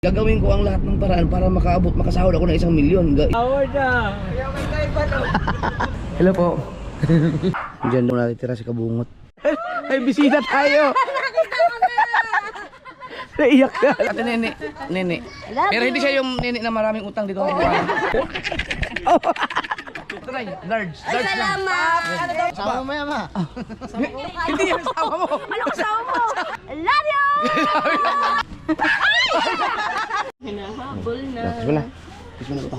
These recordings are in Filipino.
Gagawin ko ang lahat ng paraan para makasahod ako ng 1 milyon. Award na! Hello po. Diyan mo natitira si Kabungot. Ay, bisita tayo. Naiyak ka. Ate Nene. Nene. Pero hindi siya yung nene na maraming utang dito. Try, large lang. Salamat! Sama mo yan, ma. Hindi yung kasama mo. Ano kasama mo? I love you! Hinahabol na. Kiss mo na. Kiss mo na ba?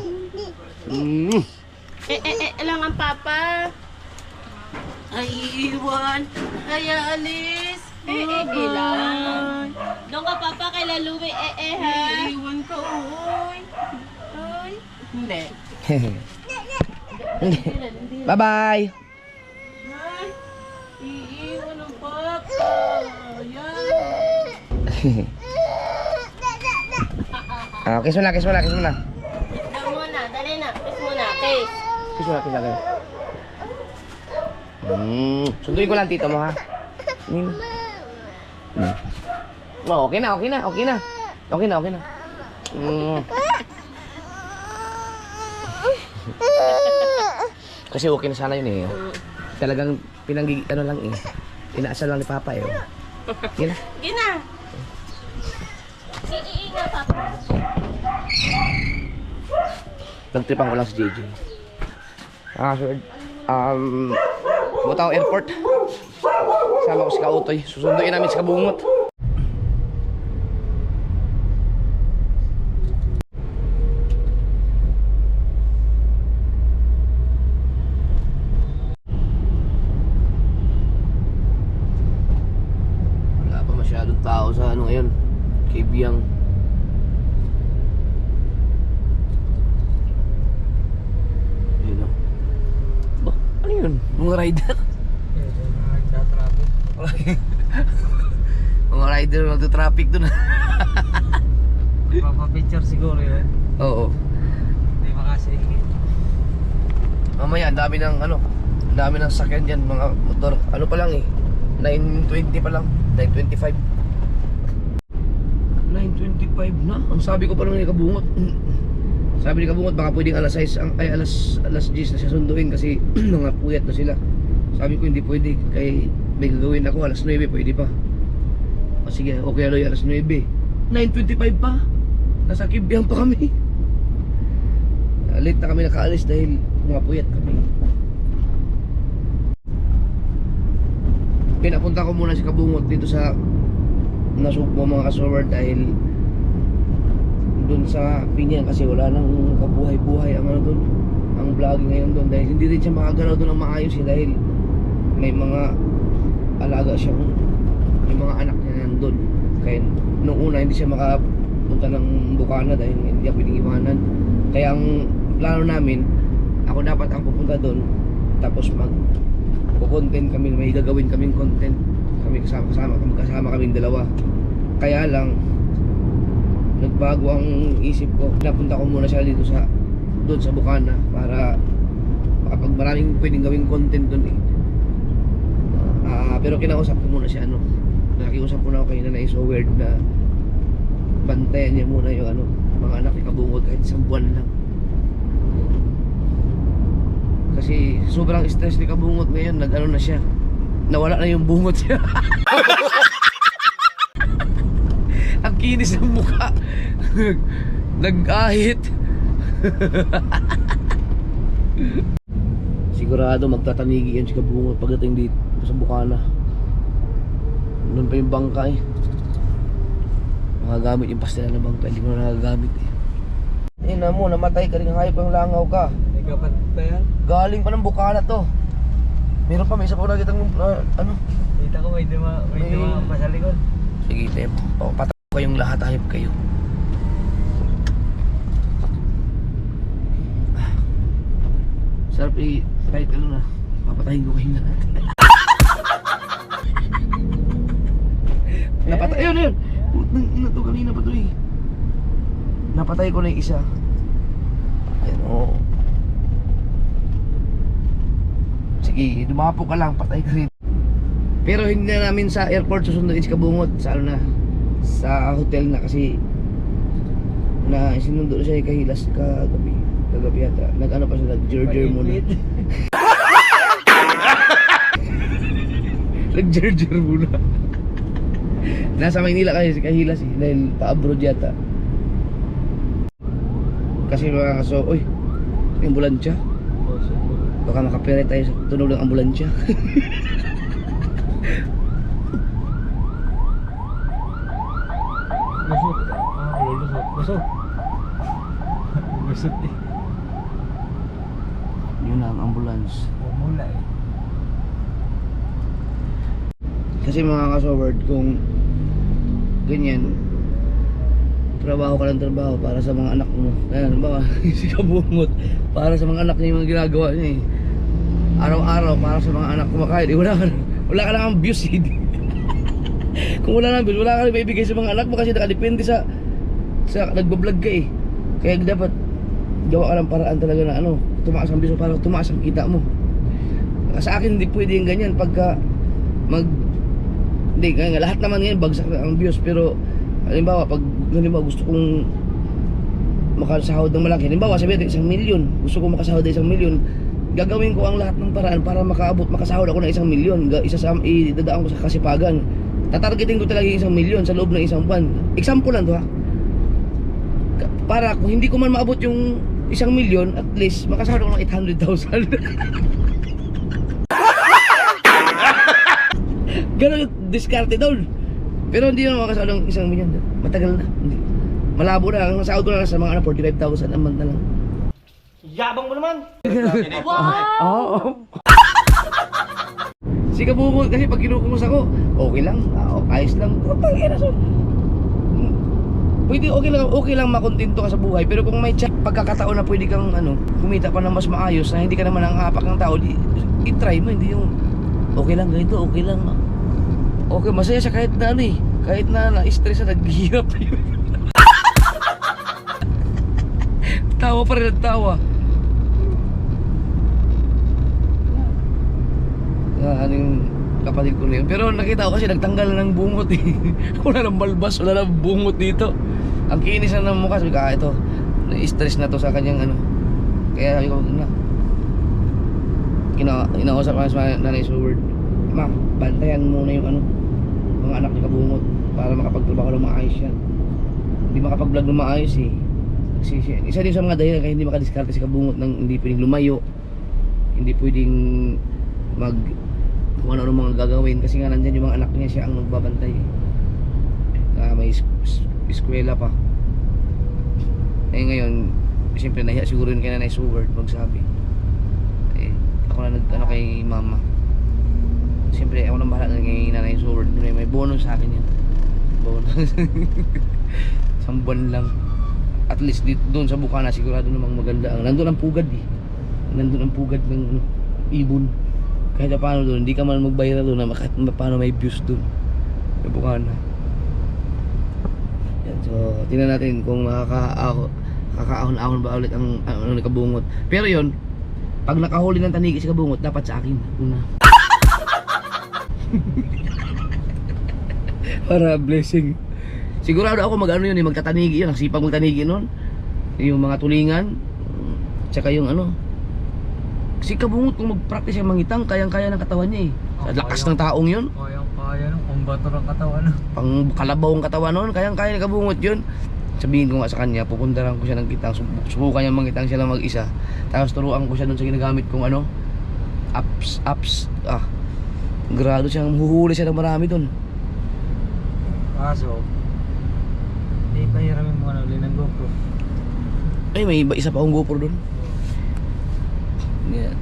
Lang ang papa. Ay, iiwan. Ay, alis. Ilan. Doon ka, papa, kay Laluwi. Ha? Iiwan ka, oy. Oy. Hindi. Bye-bye. Ay, iiwan ang papa. Ayan. Kiss mo na, kiss mo na, kiss mo na. Doon muna, dali na. Kiss muna, kiss. Kiss mo na, kiss na. Sunduin ko lang tito mo, ha? Oh, okay na, okay na, okay na. Okay na, okay na. Kasi okay na sana yun eh. Talagang ano lang eh. Inaasal lang ni Papa eh. Gina. Gina. Iingat, papa. Nagtripan ko lang si JJ. Sir. Butaw Airport. Sama ko si Kautoy. Susunduin namin si Kabungot. Wala pa masyadong tao sa ano ngayon. Kibiyang. Ayun o. Ba? Ano yun? Mga rider? Nagda-traffic. Mga rider nagdo-traffic dun. Magpapapicture siguro yun. Oo. Hindi makasingit. Mamaya, ang dami ng ano, ang dami ng sakyan dyan, mga motor. Ano pa lang eh, 9:20 pa lang, 9:25. 9:25 na? Ang sabi ko pa lang ni Kabungot. Sabi ni Kabungot, baka pwedeng alas 6, ay alas 10 na siya sunduin kasi mga puyat na sila. Sabi ko hindi pwede, kaya may gagawin ako, alas 9 pwede pa. O sige, okay aloy, alas 9. 9:25 pa? Nasa Kibyang pa kami. Late na kami nakaalis dahil mga puyat kami. Pinapunta ko muna si Kabungot dito sa Nasugbo mga kasawar dahil dun sa Piñan kasi wala nang kabuhay-buhay ang ano dun, ang vlogging ngayon dun dahil hindi rin siya makagalaw dun ng maayos eh, dahil may mga alaga siyang, may mga anak niya nandun. Kaya nung una hindi siya makapunta ng Bukana dahil hindi ako pwedeng iwanan. Kaya ang plano namin, ako dapat ang pupunta dun, tapos mag-content kami, may gagawin kaming content kami kasama kaming dalawa. Kaya lang nagbago ang isip ko. Napunta ko muna siya dito sa doon sa Bukana para kapag maraming pwedeng gawing content doon eh. Pero kinausap ko muna siya nakiusap muna ako kay Nanay, so weird na bantayan niya muna yung mga anak ni Kabungot kahit 1 buwan lang. Kasi sobrang stress ni Kabungot ngayon, na siya. Nawala na yung bungot siya. Ang kinis ng mukha. Nag-ahit. Sigurado magtatanigi yan si Kabungot pagdating dito sa Bukana. Doon pa yung bangka eh. Makagamit yung pastela ng bangka, hindi mo na nagagamit eh. Ina mo, namatay ka rin, hayop ang langaw ka. May kapat pa yan. Galing pa ng Bukana to. Meron pa, may isa pa nakita ng ano. Kita ko may duma pa sa likod. Sige, Tem. Patay ko kayong lahat, hayop kayo. Sarap kahit ano na, papatayin ko kayong lahat. Napatay, ayun. Ina to, kanina pa to eh. Napatay ko na yung isa. Ayan, oo. Sige, dumapo ka lang, patay ka rin. Pero hindi na namin sa airport susunduin si Kabungot sa sa hotel na kasi na sinundo siya ni Kahilas kagabi yata. Nag-ano pa siya, nag-jerjer muna. Nag-jerjer muna. Nasa Maynila kasi si Kahilas eh, dahil pa-abroad yata. Kasi mga kaso, uy, ambulansya. Baka makapere tayo sa tunog ng ambulansya. Lusot. Lulusot. Lusot. Lusot eh. Yun na ang ambulance. Mula eh. Kasi mga kasoward, kung ganyan, trabaho ka ng trabaho para sa mga anak mo. Ayan, ba, si Kabungot, para sa mga anak niya yung mga ginagawa niya eh. Araw-araw para sa mga anak kumakain. Eh, wala ka lang ang views eh. Kung wala nang views, wala ka lang maibigay sa mga anak mo kasi nakadepende sa nagbablog ka eh. Kaya dapat gawa ka ng paraan talaga na ano, tumaas ang views mo para tumaas ang kita mo. Sa akin hindi pwede yung ganyan pagka hindi, kaya lahat naman ngayon bagsak na ang views, pero halimbawa pag gusto kong makasahod ng malaki, halimbawa sabihin 1 milyon, gusto kong makasahod ng 1 milyon, gagawin ko ang lahat ng paraan para makasahod ako ng 1 milyon. Idadaan ko sa kasipagan. Tatargetin ko talaga yung 1 milyon sa loob ng isang buwan. Example lang to ha. Para kung hindi ko man maabot yung 1 milyon, at least makasahod ako ng 800,000. Ganun yung diskarte doon. Pero hindi naman makasahod ng 1 milyon. Matagal na. Hindi. Malabo na. Ang sahod ko na sa mga 45,000 a month na lang. Yabang mo naman! Oo. Si Kabungot kasi pag kinukumus ako, okay lang, ayos lang. Pwede okay lang makontento ka sa buhay, pero kung may pagkakataon na pwede kang kumita pa ng mas maayos na hindi ka naman ang hapak ng tao, i-try mo, hindi yung okay lang ganito, okay lang. Okay, masaya siya kahit na kahit na na-stress na naghihirap yun. Tawa pa rin ang tawa. Yung kapatid ko na yun. Pero nakita ko kasi nagtanggal na ng bungot eh. Wala nang balbas, wala nang bungot dito. Ang kinis na ng mukha. Sabi ko, ito, na-stress na to sa kanyang Kaya sabi ko, kinausap ko sa nanay Seward, ma'am, bantayan muna yung mga anak ni Kabungot para makapagtrabaho ng maayos yan. Hindi makapag-vlog ng maayos eh. Kasi isa din sa mga dahilan kaya hindi makadiskarte si Kabungot ng hindi pwedeng lumayo, hindi pwedeng kung ano mga gagawin kasi nga nandyan yung mga anak niya, siya ang magbabantay. May eskwela pa. Eh ngayon, siyempre nahiya siguro yun kay Nanay Seward magsabi. Ako na kay mama. Siyempre ako nang bahala kay Nanay Seward. May bonus sa akin yan. Bonus. 1 buwan lang. At least doon sa Bukana sigurado namang maganda. Nandun ang pugad eh. Nandun ang pugad ng ibon. Kahit paano doon, hindi ka man magbayad doon na kahit paano may views doon. Sa Bukana. Yan, so tingnan natin kung kakaahon-ahon ba ulit ang Kabungot. Pero yon, pag nakahuli ng tanigi si Kabungot, dapat sa akin una. Para blessing. Sigurado ako yun, magtatanigi yun. Ang sipag magtanigi nun. Yung mga tulingan, tsaka yung si Kabungot kung mag-practice yung mangitang, kayang-kaya ng katawan niya eh. Sa lakas ng taong yun. Kayang-kaya nung kumbator ang katawan. Pang kalabaw ang katawan nun, kayang-kaya ni Kabungot yun. Sabihin ko nga sa kanya, pupuntaran ko siya ng kitang, subukan niya mangitang siya lang mag-isa. Tapos turuan ko siya dun sa ginagamit kong apps. Grado siyang huhuli siya ng marami dun. Kaso, hindi pa hiramin mo ng GoPro. Ay, may isa pa akong GoPro dun. Yeah.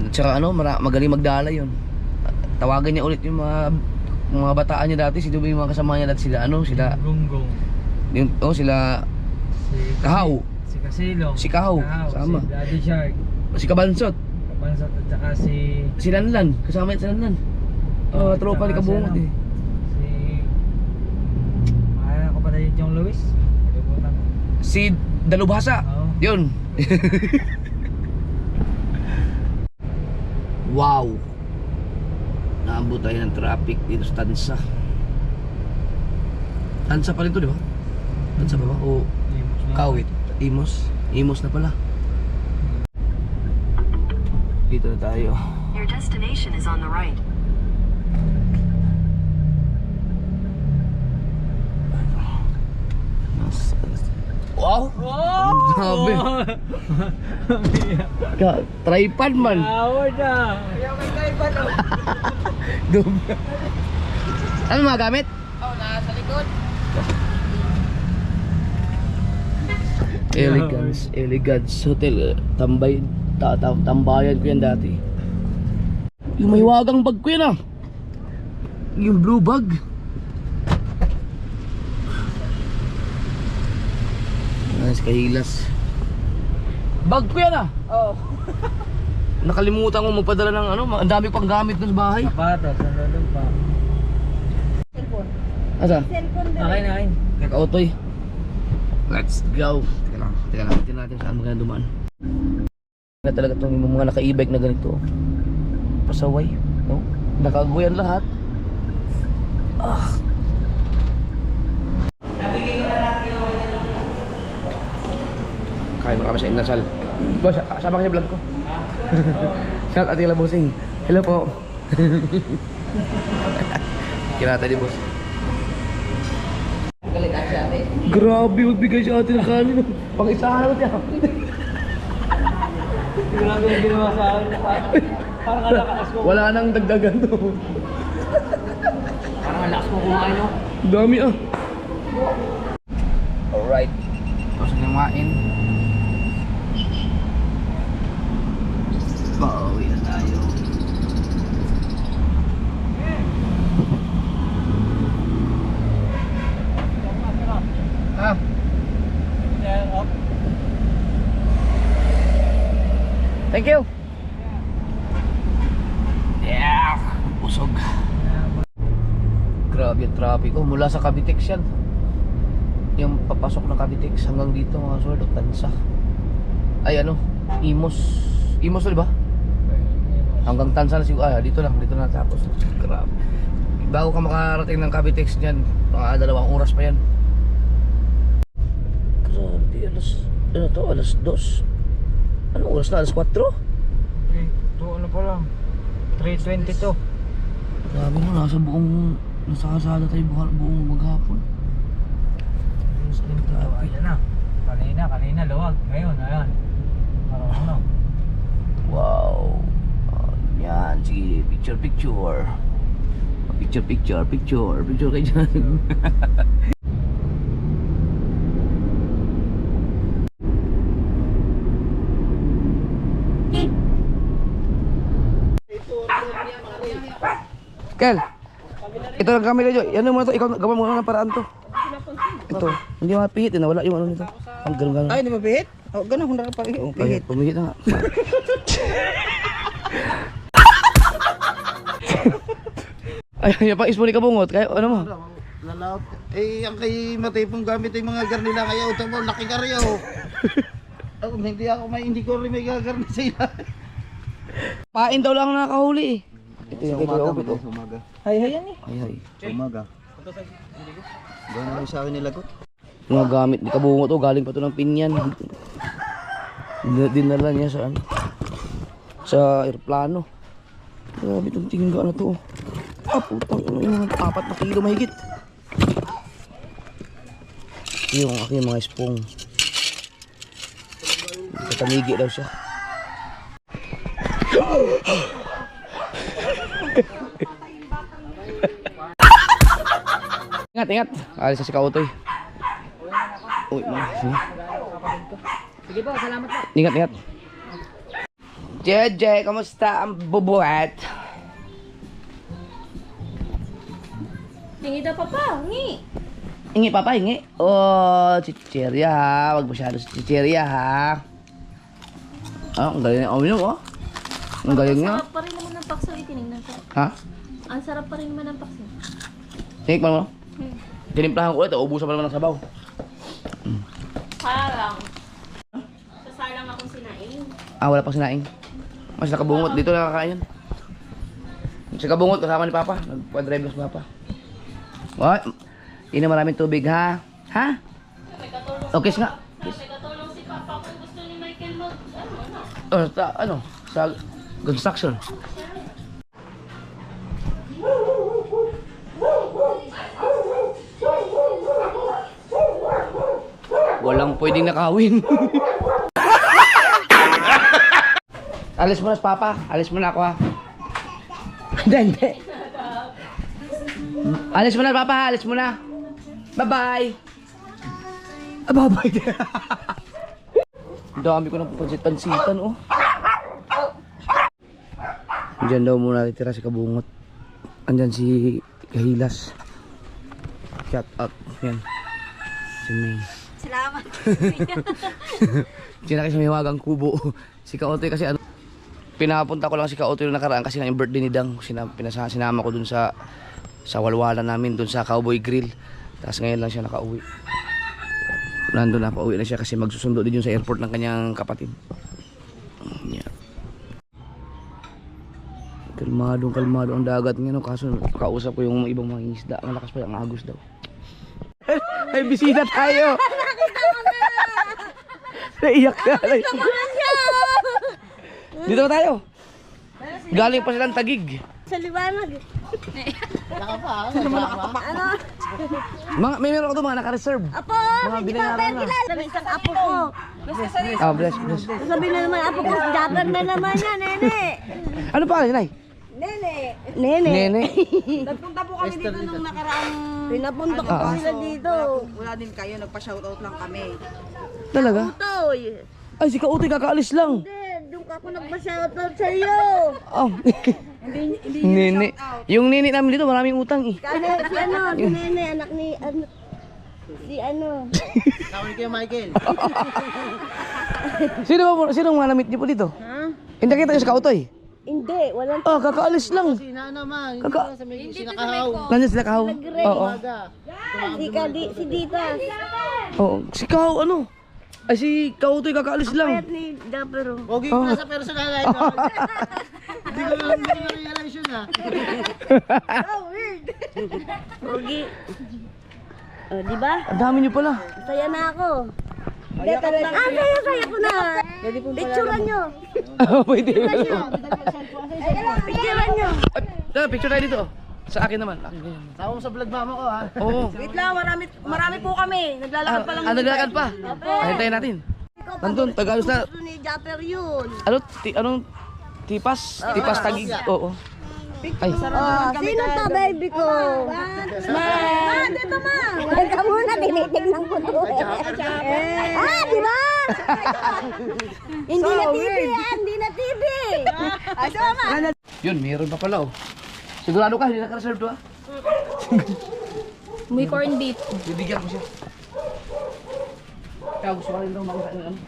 Tsaka magaling magdala yun. Tawagan niya ulit yung mga bataan niya dati. Sino ba yung mga kasama niya dati? Sila Gonggong. Sila Kahaw. Si Kasilong. Si Kahaw, sama. Si Daddy Shark. Si Kabansot. Kabansot at saka Si Lanlan. Kasama yun si Lanlan. Tropa ni Kabungot eh. Mahal ko pa tayo yung Luis. Kalimutan ko. Si Dalubhasa. Yun. Wow. Naambot tayo ng traffic dito sa Tansa. Tansa pa rin to, di ba? Tansa pa ba? O Limos na Kawit. Imos. Imos na pala. Dito na tayo. Your destination is on the right. Wow! Grabe! Tripod man! Award na! Ano mga gamit? Nasa likod. Elegance Hotel. Tambayan ko yan dati. Yung may wagang bag ko yan ah. Yung blue bag. Nice kahilas. Bag ko yan ah. Oo. Nakalimutan ko magpadala ng ano. Ang dami pang gamit dun sa bahay. Sapatos, ang lulong pa. Asa? Okay na kain. Kaka-autoy. Let's go. Teka lang. Tingnan natin saan maganda dumaan. Na talaga itong mga naka-e-bike na ganito. Pasaway. No? Nakaguyan lahat. Ah. Kain mo kami sa Inasal. Boss, kasama ka sa vlog ko. Shout out kila bossing. Hello po. Kinata di boss. Grabe, magbigay si ate ng kanin. Pang-isahan naman siya. Grabe yung ginawa sa akin. Parang alakas ko. Wala nang dagdagan to. Parang alakas ko kumain no? Dami ah. Alright. Tapos na kumain. Pauwi na tayo. Ah. Thank you. Yeah, busog. Grabe yung traffic. Oh, mula sa Cavitex yan. Yung papasok ng Cavitex hanggang dito mga sword of Tansa. Ay ano, Imos. Imos to, di ba? Hanggang Tansa na siguro. Ah, dito na tapos. Grabe. Bago ka makarating ng Cavitex niyan, mga 2 oras pa yan. Grabe, alas 2. Anong oras na? Alas 4? Ito ano pa lang. 3:22. Grabe no, nasa kasada tayo buong maghapon. Ayan na. Kanina luwag. Ngayon, ayan. Parang ano. Wow. Yan, sige, picture kayo dyan. Kel, ito lang kami kayo. Yan mo na to, ikaw gawa mo na ng paraan to. Ito, hindi mapihit, nawala yung ano nito. Ang ganun. Ay, di ba pihit? O, ganun kung nakapahit. Pihit, pumihit na nga. Ay, yung pang ispo ni Kabungot, kaya ano mo? Lalaot. Eh, ang kay matipong gamit yung mga garnila kaya utang mo, laki karyo. Hindi ko rin may gagarni sa ila. Pain daw lang nakahuli eh. Ito yung obit oh. Umaga. Hay. Umaga. Gano'n namin sa akin nilagot. Mga gamit ni Kabungot oh, galing pa to ng Pinyan. Dinala niya sa ano? Sa aeroplano. Grabe itong tingin ka na to oh. Ah, putang yung mga 4 na kilo mahigit. Yung aking mga spong. Katamigi daw siya. Ingat. Alis sa si Kautoy. Uy, sige. Sige po, salamat po. Ingat. Jeje, kamusta ang bubuhat? Hingi daw papa, hingi. Hingi papa, hingi. Oh, chichirya ha. Wag masyado sa chichirya ha. Ah, ang galing na uminom oh. Ang galing niya. Ang sarap pa rin naman ng pakso, itinignan ko. Ha? Ang sarap pa rin naman ng pakso. Tingin pa mo. Tinimplahan ko ulit, ubusan pa naman ng sabaw. Parang. Sasalang akong sinaing. Ah, wala pang sinaing. Mas nakabungot, dito nakakain yan. Sa kabungot, kasama ni Papa. Nagpa-drive lang si Papa. What? Inom maraming tubig ha? Ha? Okay nga. Kiss. Sa construction. Walang pwedeng nakawin. Alis mo na, Papa. Alis mo na ako, ha. Hindi. Alis mo na, Papa. Alis mo na. Bye-bye. Bye-bye. Dami ko ng pansit-pansitan, oh. Diyan daw muna titira si Kabungot. Andyan si Kahilas. Shout out. Yan. Si May. Salamat. Sinaki sa may wagang kubo. Si Kaotoy kasi ano. Pinapunta ko lang si Kaotoy yung nakaraan kasi nga yung birthday ni Dang. Sinama ko dun sa walwalan namin dun sa Cowboy Grill. Tapos ngayon lang siya nakauwi. Nandun na, pauwi na siya kasi magsusundo din yun sa airport ng kanyang kapatid. Yeah. Kalmado ang dagat ngayon. Kaso kausap ko yung ibang mga isda. Malakas pa yung agos daw. Ay, bisita tayo! Naiyak ka. Dito ba tayo? Galing pa silang Tagig. Sa liwanag. Mga, may meron ko doon mga naka-reserve. Apo, Mga binayaran na. Sabi isang apo ko. Ah, bless. Sabi na naman apo ko, Japper na naman yan, nene. Ano pa Nay? Nene. Nene. Nagpunta po kami dito nung nakaraang... Pinapunta ko Ah. sila dito. Wala din kayo, nagpa-shoutout lang kami. Talaga? Toy. Ay, si Kautoy kakaalis lang. Hindi, doon ka ako nagpa-shoutout sa'yo. Oh. Hindi Nene. Yung nene namin dito maraming utang eh. Kasi si ano, si Nene, anak ni, si ano. Tawag kayo, Michael. Sino mga namit niyo po dito? Ha? Hindi kita yung si Kautoy. Hindi, walang Ah, kakaalis lang. Sina naman. Kaka- Hindi sinakahaw. Nandiyan sila Kahaw? Oo. si Dita. Oo. Si Kahaw ano? Ay si Kautoy kakaalis lang. Payat ni Japper. Pogi ko na sa personal life. Hindi ko na-realize yun, ha. Pogi. Oh, di ba? Ang dami niyo pala. Saya na ako. Hindi talaga. Saya ko na. Picturean nyo. Pwede. Picturean nyo. Picture tayo dito. Sa akin naman. Tawag mo sa vlog mama ko, ha. Oo. Wait lang, marami po kami. Naglalakad pa lang. Naglalakad pa. Hintayin natin. Nandun, Tagalos na. Gusto ni Japper yun. Anong tipas? Tipas Tagig. Oo. Ay. Sino to, baby ko? Dito ma. Teka muna, tinitignan ko to. Di ba? Hindi na TV yan, hindi na TV. Yun, meron pa pala oh. Sigurado ka, hindi naka-reserve to ah. May corn beef. Bibigyan ko siya. Kaya gusto ka rin daw makakain ng ano.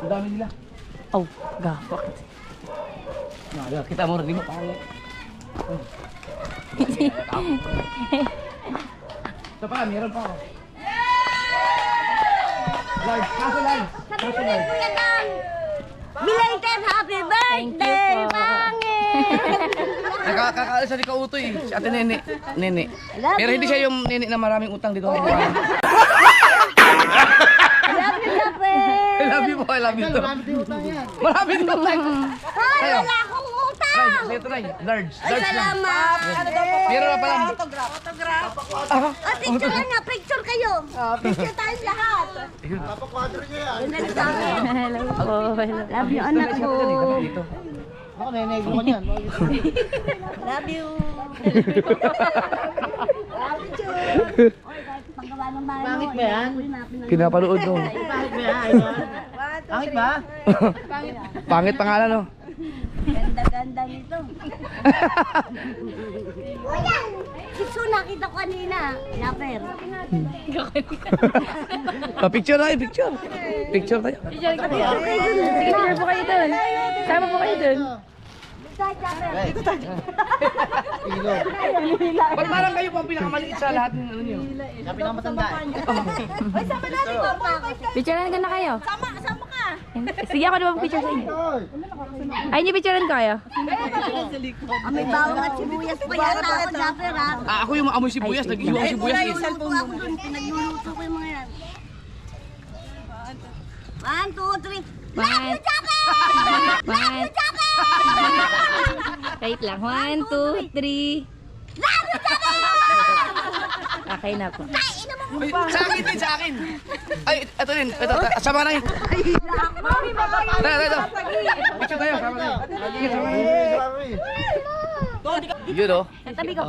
Ang dami nila. Oh, bakit? Kita mo rin mo pangit. Ito pa, meron pa ako. Large, kaso large. Kaso large. Belated happy birthday, Pangit! Nakakaalis na ni Kautoy, si Ate Nene. Nene. Pero hindi siya yung nene na maraming utang dito. Love you, Japper! I love you po, I love you too. Marami din utang yan. Marami din utang. Ay, wala akong utang! Large, ito na large. Large lang. Salamat! Meron na pala. Picture nga, picture kayo! Picture tayong lahat! Papakwadro niya yan. Love you, anak ko! Dito. Ako, nenegro ko niyan. Love you! Paggawa ng bahay mo. Pangit ba yan? Pinapanood no. Pangit ba yan? Pangit ba? Pangit pangalan no. Ganda-ganda nito. Sitso nakita ko kanina. Napper. Picture tayo, picture. Picture tayo. Sige, picture po kayo dun. Sama po kayo dun. Ba't parang kayo po ang pinakamaliit sa lahat ng ano nyo? Yung pinakamatanda eh. Ay, sama natin papa. Picturean ka na kayo. Sama ka. Sige ako naman picture sa inyo. Ay, niyo picturean kayo. May bawang at sibuyas pa yata ako, Japper, ha? Ako yung amoy sibuyas, nag-iwan ang sibuyas eh. Nagluluto ako dun. Pinagluluto ko yung mga yan. 1, 2, 3. Love you, Japper! One. Wait lang. 1, 2, 3. Okay na po. Ay, sa akin din, sa akin. Ay, ito din. Ito, sama na yun. Ito. Picture tayo, sama na yun. Yun o. Tabi ko.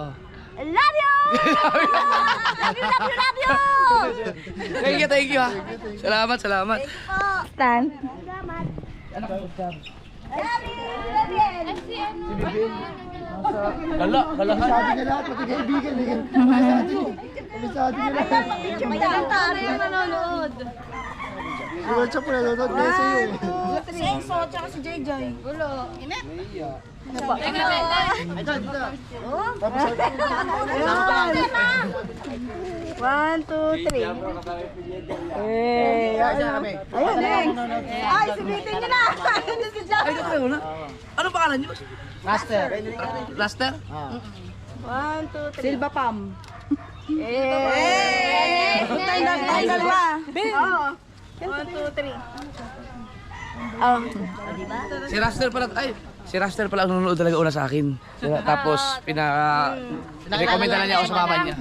Love you! Love you! Thank you ha. Salamat. Stand. Galahan. Sabi niya lahat, pati kaibigan. Sabi niya lahat. May tari yung nanonood. Si Workshop po nanonood din sa iyo. Si Enzo, tsaka si JJ. Gulo. Inep. One, two, three. Ay, subitin niyo na. Si JJ. Ay, ito na. Ano pangalan niyo? Master. Laster? One, two, three. Silva Pam. Tayo dalawa. Oo. One, two, three. Oh. Si Raster pala, ang nanonood talaga una sa akin. Tapos, recommenda na niya ako sa mama niya.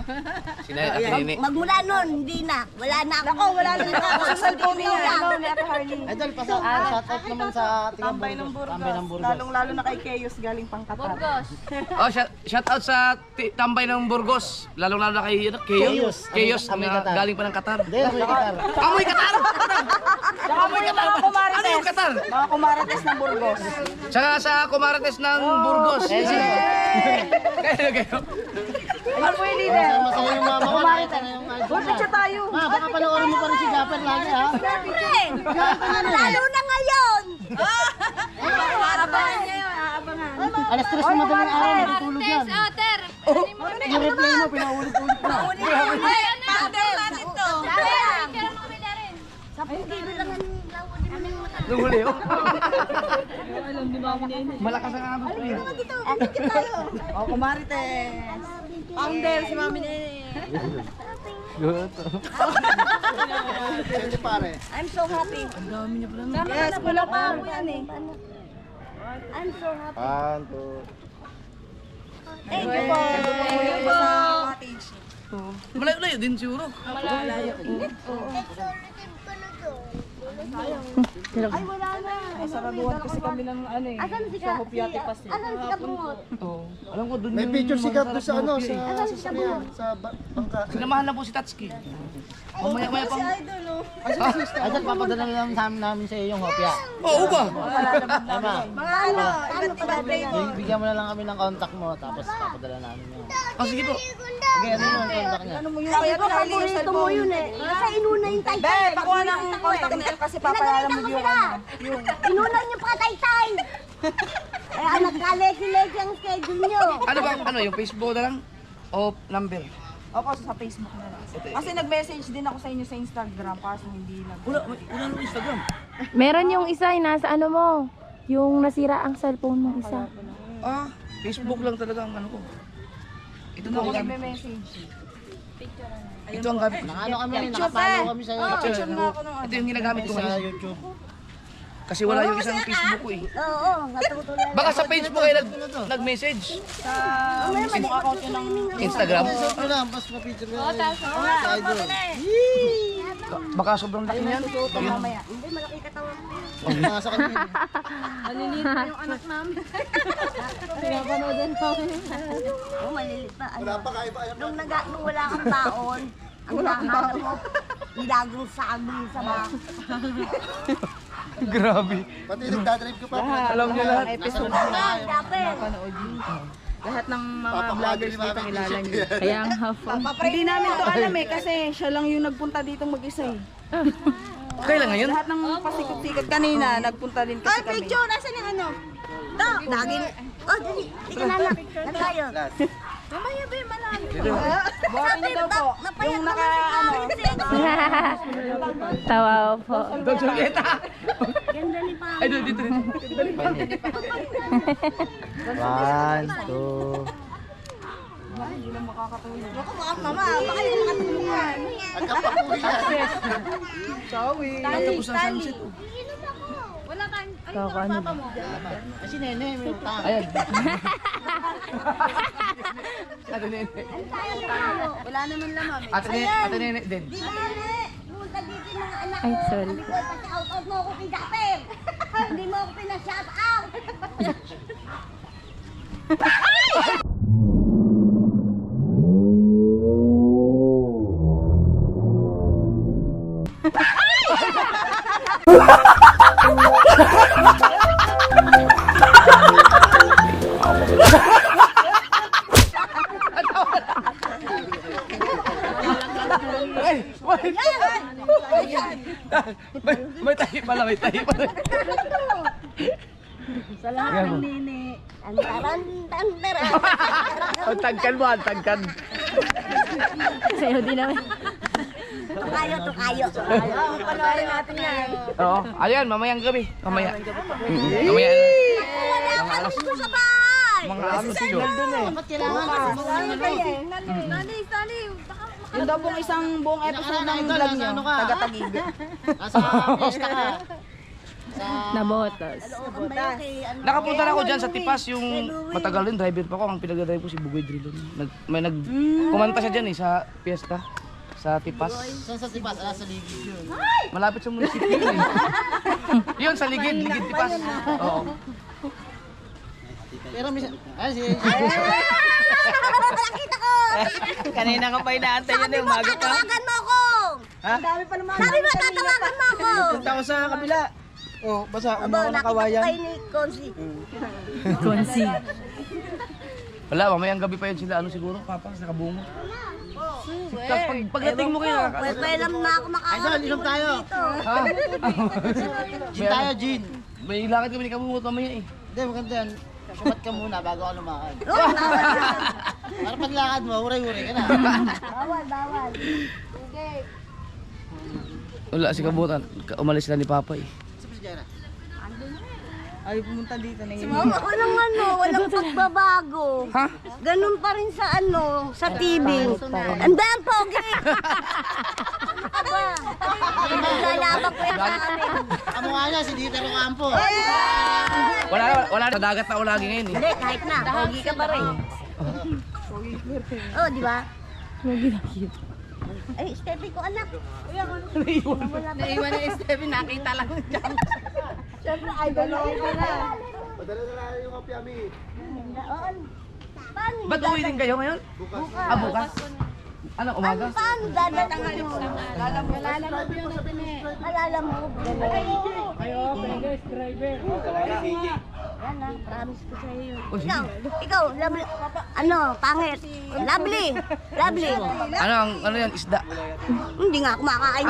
Sina Ate Nini. Magmula nun, hindi na. Wala na ako. Wala na ako. Sa cellphone niya. Idol, shout out naman sa Tambay ng Burgos. Lalong-lalo na kay Keyos galing pang Qatar. Oh, shout out sa Tambay ng Burgos. Lalong-lalo na kay Keyos na galing pa ng Qatar. Hindi, may gitar. Amoy Qatar! Tsaka po yung mga Ano yung kumarites. Qatar? Mga kumarites ng Burgos. Tsaka sa Kumarates ng Burgos. Kayo. Ano po yung leader? Masaya yung mama ko. Picture tayo. Baka panoorin mo pa rin si Gapper lagi ha. Lalo na ngayon. Harapan niya yun. Aabangan. Alas 3 na madaling araw, natutulog yan. Yung replay mo, pinaulit-ulit na. Nung huli, oh. Malakas ang abot ko yun. Oh, kumarites. Founder si Mami Nene. Sige pare. I'm so happy. Yes, wala pa ako yan eh. I'm so happy. Thank you po. Thank you po. Malayo-layo din siguro. Ay, wala na. Saraduhan kasi kami ng ano eh. Asan si Ka? Asan si Kabungot? Alam ko, dun May picture si Gap doon sa ano, sa Asan si Kabungot? bangka. Sinamahan na po si Tatsuki. Mamaya pang... Idol, papadala lang namin sa iyo yung hopya. Oo ba? Tama. Mga ano, iba't iba flavor. Bigyan mo na lang kami ng contact mo, tapos papadala namin yung... Oh, sige po. Okay, ano yung contact niya? Ano mo yung Sabi kaya ko, pinali yung paborito mo cellphone? yun eh. Kasi inuna yung taytay. Be, pakuha ng contact ni El kasi papayala mo yung ano. Inuna yung pa taytay. Kaya nagka-legi-legi ang schedule nyo. Ano ba? Ano, yung Facebook na lang? O number? Opo, sa Facebook na lang. Kasi nag-message din ako sa inyo sa Instagram kaso hindi nag... Wala nung Instagram. Meron yung isa, nasa ano mo. Yung nasira ang cellphone mo isa. Ah, Facebook lang talaga ang ano ko. Ito na Ako ang gamit. nagme-message. Ito ang gamit. Ano kami, nakapalo kami sa iyo. Picture na ako ng Ito yung ginagamit ko Sa ngayon. YouTube. Kasi wala yung isang Facebook ko eh. Oo, natutunan. Baka sa page mo kayo nag-message. Facebook account yun ng... Instagram. Ano lang, pas pa-picture ko. Sa idol. Baka sobrang laki niyan. Mamaya. Hindi, malaki katawan ko. Nasa kanila. Naliliit na yung anak namin. Pinapanoodin ko. Oo, malilit pa. Ano? Nung wala kang taon, ang nahanap mo, ilagong saging sa ba. Grabe. Pati nagdadrive ko pa. Alam niyo lahat. Episode Ah, dapat. napanood yun. Lahat ng mga vloggers dito kilala niyo. Kaya ang half. Hindi namin to alam eh kasi siya lang yung nagpunta dito mag-isa eh. Kailan ngayon? Lahat ng pasikot-sikot kanina nagpunta din kasi kami. Picture, nasan yung ano? Ito, laging. Oh, dali. Tika na lang. Nan tayo. Mamaya ba yung malalim? Buhatin niyo daw po. Yung naka ano. Tawa po. Don Julieta. Ganda ni pa. Ay, dito. 1, 2. Hindi lang makakatulog. Mama, baka yung makatulungan. Nagkapakuhi yan. Sorry. Tapos ang sunset. Wala tayong, ay, Kaka ano ba? Kasi nene, may utang. Ayan. Ate Nene. Wala naman laman. Ate Nene din. Di ba, ne? Punta dito yung mga anak ko. Ay, sorry. Sabi ko, pa-shout out mo ako kay Dapper. Hindi mo ako pina-shout out. Ay! May tahi pala, may tahi pala. Sa lahat ng nene. Antaran. Ang tagkan mo, ang tagkan. Sa'yo din naman. Tukayo. Panoorin natin yan. Oo. Ayan, mamayang gabi. Mamaya. Mamaya. Wala ka nang gusto sa bahay. Mga ano signal dun eh. Ba't kailangan? Nani, baka Yung daw pong isang buong episode ng vlog nyo, taga-tagig. Nasa fiesta ka. Nabotas. Nakapunta na ako dyan sa Tipas, yung matagal din, driver pa ako. Ang pinag-drive ko si Bugoy Drilon. Kumanta siya dyan eh, sa piyesta. Sa Tipas. Saan sa Tipas? Sa ligid yun. Malapit sa munisipyo yun eh. Yun, sa ligid Tipas. Oo. Pero minsan, si... Nakita ko. Kanina ka pa inaantay yun, umaga pa. Tatawagan mo ako. Ha? Dami pa naman. Sabi mo, tatawagan mo ako. Punta ko sa kabila. Oh, basta Aba, umuha ng nakita ko kawayan. kayo ni Consi. Konsi. Wala, mamayang gabi pa yun sila. Ano siguro, Papa? Nakabungo. Pagdating mo kayo, Pwede na ako makakaroon. Idol, inom tayo. ha? Gin tayo, gin. May lakad kami ni Kabungot mamaya eh. Hindi, maganda yan. Sumat ka muna bago ka lumakad. Oo, bawal. Para paglakad mo, uray-uray ka na. Bawal. Wala, si Kabutan. Umalis na ni Papa eh. Sabi si Jana. Ay, pumunta dito na yun. Mama, walang pagbabago. Ha? Ganun pa rin sa sa TV. Ang damn pogi. Aba, naglalaban ko yan sa amin. Amo nga niya, si Dieter Ocampo. Wala na. Sa dagat na ako lagi ngayon eh. Hindi, kahit na, pogi ka pa rin. Oh, di ba? Ay, Steffi ko anak. Naiwan na yung Stevie, nakita lang dyan. Siyempre, idol ka na. Padala na lang yung kape, Ami. Paano? Ba't uwi din kayo ngayon? Ah, bukas? Ano, umaga? Paano dadating mo? Alala mo. Yan na, promise ko sa iyo. Ikaw, lovely. Ano, pangit. Lovely. Ano yan, isda? Hindi nga kumakain.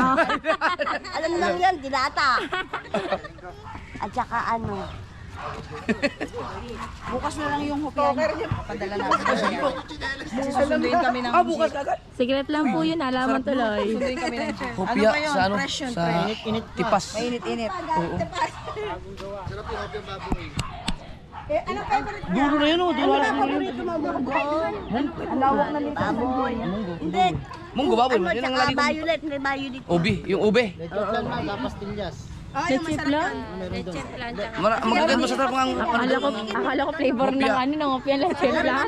Alam lang yan, dilata. At saka ano, Bukas na lang yung hopian. Padala natin. Susunduin kami ng Bukas agad. Secret lang po yun, alaman tuloy. Susunduin kami ng Hopya ba yun? sa ano? Fresh yun, Sa fresh. Tipas. Mainit-init. Oo. Sarap yung kape, baboy. Dulo na yun oh. Dulo na yun. lawak na nito. Baboy. Hindi. Munggo baboy. Ano, Yun ang tsaka lagi kong... violet, may violet. Ubi. Yung ube. Medyo plan na, tapos tilyas. Chip lang? Meron doon. Magaganda mo sa tarap ng... Akala ko flavor ng ano, ng opyan lang chip lang.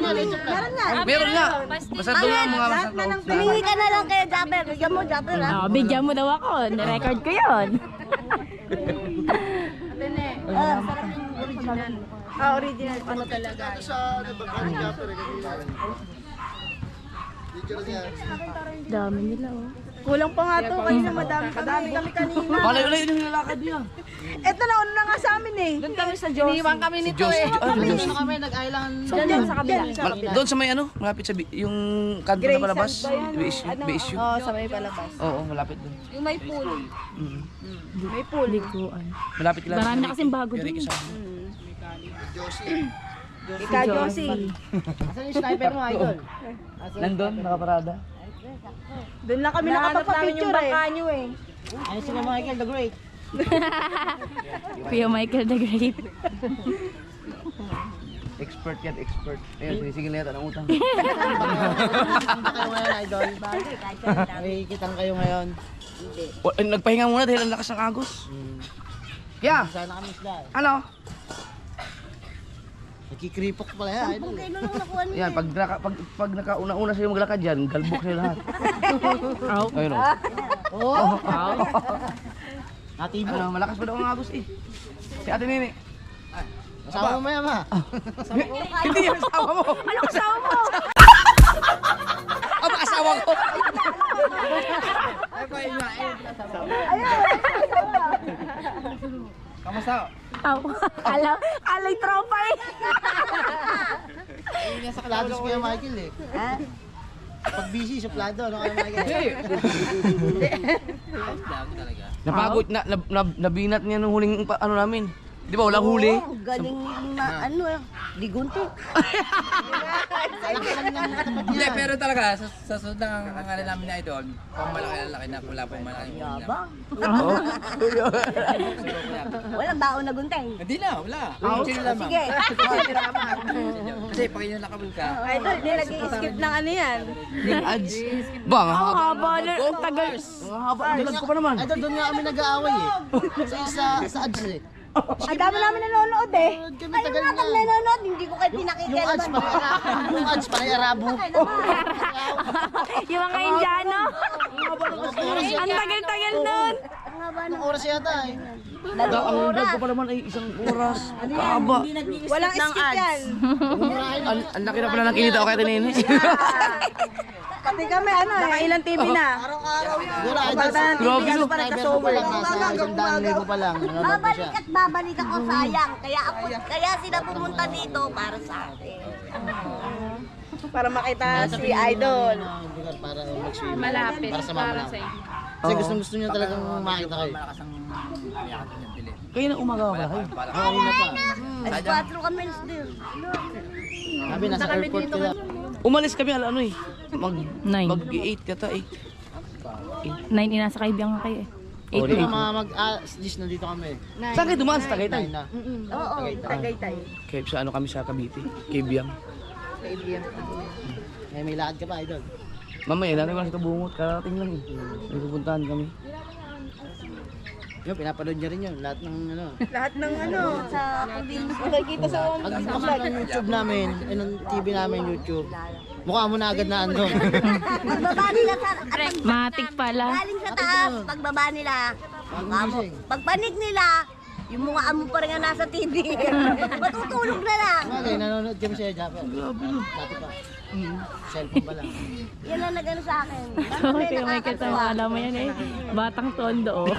Meron nga. Basta doon lang mga masarap. Humingi ka na lang kay Jabber. Bigyan mo, Jabber, ha? Oh, bigyan mo daw ako. Record ko yun. Original. Ano talaga? Sa ano, bagay niya, pero kanina. Picture niya. Dami nila oh. Kulang pa nga to kayo na madami kami kanina. Malay-ulay yun yung nilalakad niya. Eto na, una nga sa amin eh. Doon kami sa Diyos. Iniwan kami Si nito Diyos. eh. Ano kami, nag-island. Diyan sa kabila. Doon sa may ano, malapit sa yung kanto na palabas. BSU. Oo, sa may palabas. Oo, malapit doon. Yung may pool. May pool. Likuan. Malapit lang. Marami na kasing bago Eric dun. isa. Josie. Ika, Josie. Asan yung sniper mo, idol? Nandun, nakaparada. Doon lang kami nakapagpa-picture eh. Nyo eh. Ayun sila Michael the Great. Kuya Michael the Great. Expert yan, expert. Ayun, sige na yata ng utang. Kita kayo ngayon, idol. May kitang kayo ngayon. Nagpahinga muna dahil ang lakas ng agos. Yeah. Sana kami isda eh. Ano? Nagkikripok pala yan, idol. Kung kailan lang nakuha niya. Yan, pag nakauna-una sila maglakad dyan, galbok sila lahat. Ayun o. Natibo. Ano, malakas pa daw ang agos eh. Si Ate Nini. Kasama mo yan, ma. Hindi yung asawa mo. Ano kasama mo? Aba, asawa ko. Kamusta? Alay tropa eh. Suplado si Kuya Michael eh. Pag busy, suplado. Ano kaya Michael? Napagod, nabinat niya nung huling ano namin. Di ba, walang huli? Oo, galing na ano, digunti. Hindi, pero talaga, sa sunod ng ano namin na idol, pang malaki na wala pong malaki. Yabang. Oo. Walang baon na gunteng. Hindi na, wala. Chill lamang. Sige. Kasi pag yun nakabul ka, Idol, di nag-skip ng ano yan. Yung ads. Ba, ang haba. Haba na, ang tagal. Ang haba, ang dalag ko pa naman. Idol, doon nga kami nag-aaway eh. Sa ads eh. Ang dami namin nanonood eh. Kami Kayo tagal nga pag na. nanonood, hindi ko kayo Yung ads pinakikailaman. pala, yung ads pala, Arabo. Yung mga Indiano. Ang tagal-tagal nun. Anong oras yata eh. Ang dalag ko pa naman ay isang oras. Haba. Walang skip yan. Ang laki na pala ng kinita ko kay Ate Nini. Pati kami, ano, nakailang TV na. Siguro, idol, Grabe no. subscriber ko pa lang, nasa 100,000 pa lang. Nanonood ko siya. Babalik at babalik ako, sayang. Kaya sila pumunta dito para sa atin. Para makita si Idol. Para mag-swimming. Malapit Para sa mama para lang. sa'yo. Kasi gusto niyo talagang makita kayo. malakas ang mayakan niya pili. Kayo na umaga ba kayo? Oo, yun na pa. Alas 4 kami still. Sabi, nasa airport ka na. Umalis kami ano eh. Nine. Mag-8 yata eh. 9 inasa kaibigan kayo eh. Oh, Hindi ka mga mag-10 nandito kami. Saan kayo dumaan sa Tagaytay? 9 na. Oo. Tagaytay. Kaya sa ano kami sa Cavite. Kibyang. Eh, may lakad ka pa, idol. Mamaya, natin ko lang sa Bungot. Karating lang eh. May pupuntahan kami. Yun, pinapanood niya rin yun. Lahat ng ano. Lahat ng ano. Sa probinsya. Nakikita sa Pag bukas ng YouTube namin, ng TV namin YouTube, mukha mo na agad na andun. Pagbaba nila sa... Matik pala. Galing sa taas, pagbaba nila. gising. Pagpanik nila, yung mga amo pa rin nga nasa TV. Matutulog na lang. Bagay, nanonood kami sa Japan. Dati pa. Cellphone pa lang. Yan ang nag-ano sa akin. Okay, may kasama alam mo yan eh. Batang tondo oh.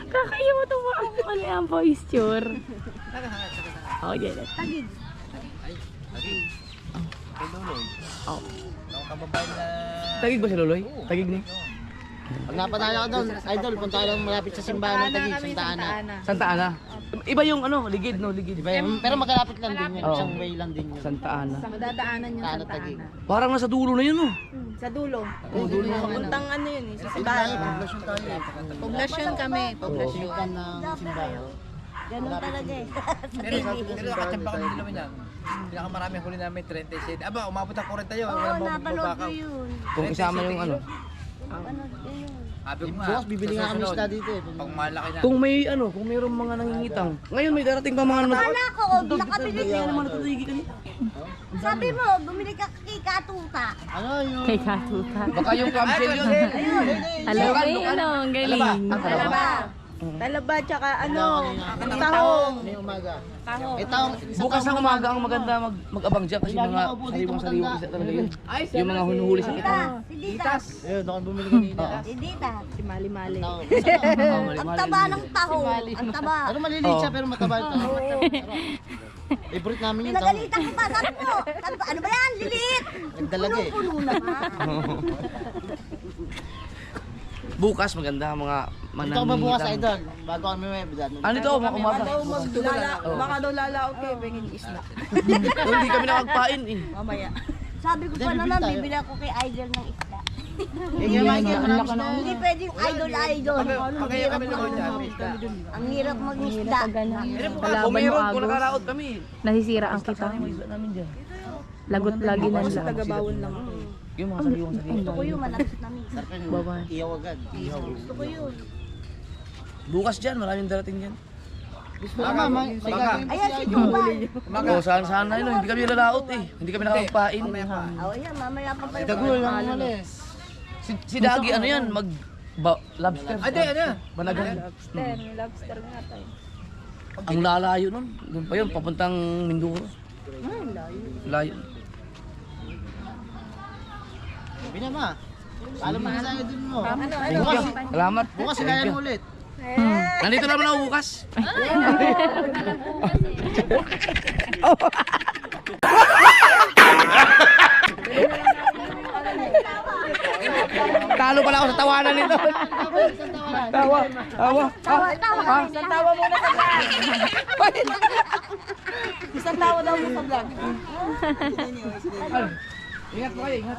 Kakaiya mo ito ano yung posture. Oh, yan. Tagig. Oh. Ang kababayan na... Tagig ba si Loloy? Tagig ni? Pag napanalo ka doon, idol, punta ka lang malapit sa simbahan ng Taguig, Santa Ana. Santa Ana. Iba yung ano, ligid no, ligid. Diba yun? Pero magkalapit lang din yun. Oo. Isang way lang din yun. Santa Ana. Madadaanan yung Santa Ana, Santa Taguig. Ana. Parang nasa dulo na yun oh. Sa dulo. Oo, dulo na kami. Puntang ano yun eh, sa Tayo, simbahan. poblasyon tayo. Poblasyon kami. Poblasyon ka ng simbahan. Ganun talaga eh. Sa Pero TV. nakachamba kami dalawa niyan. Pinakamarami huli namin 37. Aba, umabot ang 40 yun. Oo, Walang napanood ko bubakaw. yun. Kung kasama yung ano. Napanood ko yun. Sabi ko nga, Bukas bibili nga kami susunod, isda dito eh. Pag malaki na. Kung may ano, kung mayroong mga nangingitang. Ngayon may darating pa mga naman. Wala ko, nakabili Kaya ka. naman natutigi kanina. Sabi mo, bumili ka kay Katuta. Ano yung... Kay Katuta. Baka yung clamshell yun. Alam mo yun, ano, ang galing. Talaba. Talaba, tsaka ano, tahong. Ano yung umaga? Tahong. Eh, taong... Bukas ng umaga ang maganda mag-abang dyan kasi mga sariwang isda talaga yun. Yung mga hunuhuli sa Dita, kita. si Dita. Ayun, doon kami bumili kanina. Si Dita. Si Mali-Mali. Taong. Ang taba ng tahong. Ang taba. Ano maliliit siya pero mataba ito. Favorite namin yung taong. Pinagalitan ko pa. Sabi ko, ano ba yan? Liliit. Nagdalaga eh. Puno na nga. Bukas maganda ang mga Ito ba bukas, manangingitang. idol? Bago kami may bidan. Ano ito? Mga umaga. Baka daw lalaot kayo, pengin isla. Hindi kami nakagpain eh. Mamaya. Sabi ko pa Hindi, naman, bibili tayo. bibili ako kay Idol ng isda. Eh, kaya Michael, marami na. Hindi pwedeng idol. Pag kayo kami naman dyan, may isda. Ang hirap mag-isda. Kung Kalaban mo mayroon, kung agos. nakaraot kami. Nasisira ang kita. Sana yung isda namin dyan. Lagot lagi na Sa lang. tagabawon lang ako. Yung mga sariwang Gusto ko yun, malapit namin. Sarap yun. Iyaw agad. Iyaw. Gusto ko yun. Bukas dyan, maraming darating dyan. Tama, may gagawin Ayan si Tuban. Oo, sana yun. Hindi kami lalaot eh. Hindi kami nakakapain. Oh, yan, mamaya pa pa. Dagul ang umalis. Si Dagi, ano yan? Lobster. Ade, ano? Banagan. Lobster nga tayo. Ang lalayo nun. Doon pa yun, papuntang Mindoro. Layo. Binama. Alam mo na sa'yo dun mo. Thank you. Salamat. Bukas Thank sinayan you. mo ulit. Nandito naman ako bukas. Talo pala ako sa tawanan nito. Tawa. Isang tawa muna sa vlog. Isang tawa daw mo sa vlog. Ingat po kayo, ingat.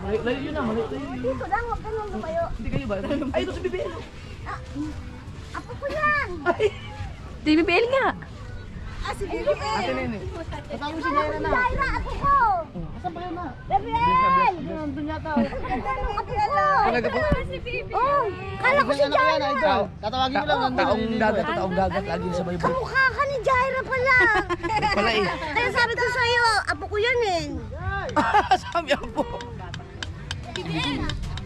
Layo yun na, malayo. Dito lang, huwag ka nang lumayo. Hindi kayo ba? Ay, ito si Bibelo. Apo ko yan. Si BBL nga. Si Bibiel. Ate Nene. Tatawag mo si Nera na. Jaira, apo ko. Asan ba yun na? Gabriel! Nandun yata. Ganda ng apo ko. Talaga po. Oh, kala ko si Anak ko yan, Jaira. idol. Tatawagin mo lang. Taong dagat, taong dagat. Lagi sa baybay. Kamukha ka ni Jaira pala. Pala eh. Kaya sabi ko sa'yo, apo ko yan eh. Sabi ako po.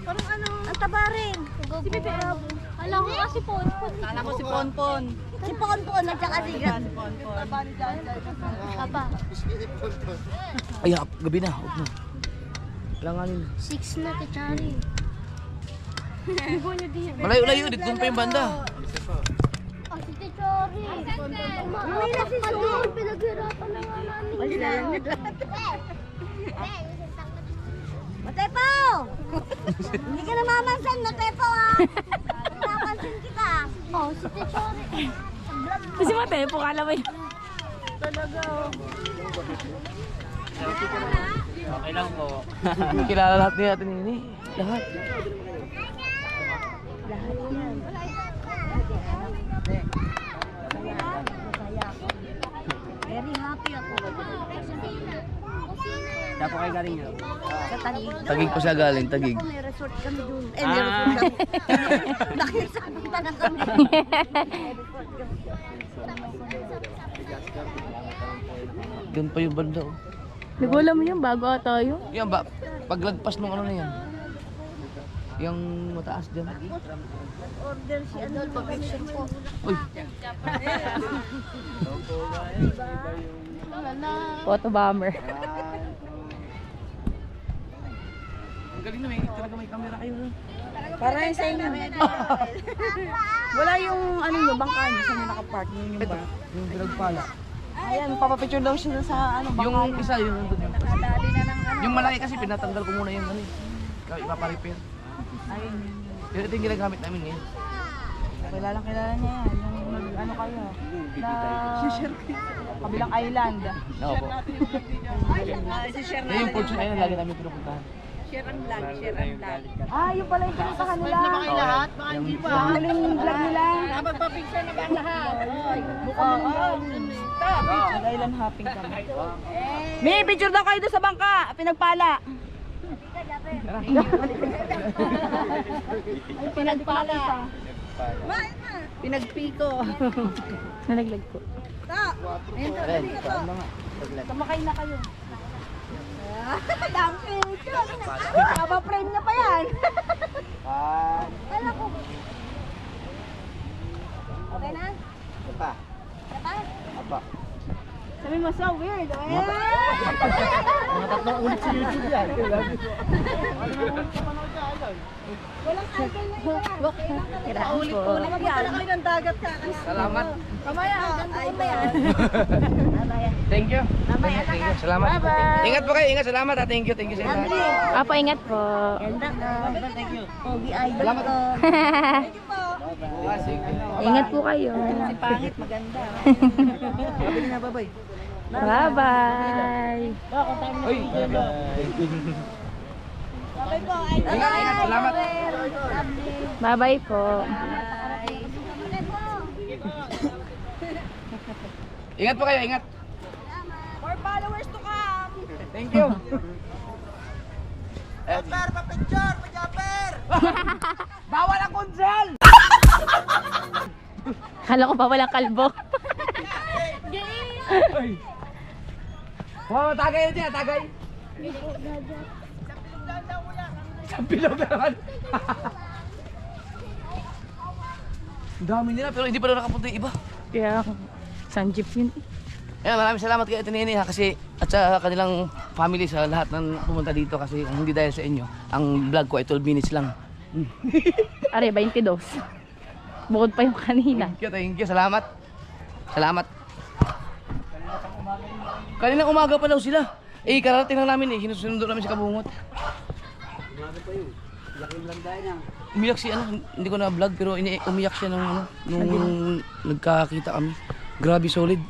Parang ano? Ang taba rin. Si Bibiel. Alam ko kasi Ponpon. Kala ko si Ponpon. Si Ponpon at saka si Gat. Aba, Ay, gabi na. Huwag na. Langanin. 6 na Tichari. Malayo-layo. Dito doon pa yung banda. Oh, si Tichari. Uwi na si Sol. Pinaghirapan na nga namin. Matepo! Hindi ka namamansan, Matepo ha! Napansin kita! Oh, si Tichari. Kasi Matepo, kala mo yun. Okay lang po. Kilala lahat ni Ate Nene. Lahat. Very happy ako. Dapo kayo galing nyo. Sa Taguig. Tagig pa siya galing, tagig. May resort kami dun. May resort kami. Nakisapunta na kami. Doon pa yung banda oh. Nagulam mo yun, bago ata yun. Yan ba? Paglagpas nung ano na yan. Yung mataas dyan. Order si ano. Picture ko. Uy. Photo bomber. Ang galing na talaga may camera kayo. Para yung sa inyo. Wala yung ano nyo, bangka nyo. Saan yung nakapark nyo yung bar? Yung pinagpala. Ayan, papapicture daw siya sa ano, bangka Yung nyo. isa, yung nandun yun. Nadali na ng ano. Yung malaki kasi pinatanggal ko muna yung ano eh. Ipaparepair. Ayun. Pero ito yung ginagamit namin ngayon. Kilala niya yan. Yung ano kayo. Na kabilang island. Oo po. Si-share Eh, yung fortune ayun, lagi namin pinupuntahan. Share ang vlog, share ang vlog. Ah, yung pala yung sa kanila. Na ba kayo lahat? Baka hindi pa. Yung huling vlog nila. Magpapicture na ba ang lahat? Nag-island hopping kami. May picture daw kayo doon sa bangka. Pinagpala. Pinagpala. Pinagpiko. Nalaglag po. Sumakay na kayo. Dami picture. Frame na pa yan. Wala ko. Okay na? Pa. Diba? Apa. Sabi mo, so weird. Mga tatlong ulit sa YouTube yan. Walang angle na ito. Ulit-ulit yan. Kami ng dagat ka. Salamat. Kamaya, ganda ba yan? Thank you. Thank you. Salamat. Ingat po kayo, ingat. Salamat ha. Thank you sa inyo. Apo, ingat po. Ganda ka. Pogi idol Salamat. ko. Ingat po kayo. Si pangit, maganda. Sabi na babay. Bye-bye. Uy. Ingat. Salamat. Bye-bye po. Ingat po kayo, ingat. More followers to come. Thank you. Japper, pa-picture! Pa-Japper! Bawal ang konsel! Kala ko pa walang kalbo. Wow, tagay na siya, tagay! Isang bilog na naman! Ang dami nila pero hindi pa na nakapunta yung iba. Kaya, Sanjeep yun. Ayan, maraming salamat kay Ate Nene ha, kasi at sa kanilang family sa lahat ng pumunta dito kasi kung hindi dahil sa inyo, ang vlog ko ay 12 minutes lang. Are, 22. Bukod pa yung kanina. Thank you, salamat. Salamat. Kaninang umaga pa daw sila. Eh, kararating lang namin eh, sinusundo namin sa Kabungot. Umaga pa yun. Laking vlog tayo niya. Umiyak si ano, hindi ko na vlog pero umiyak siya nung nagkakita kami. Grabe solid.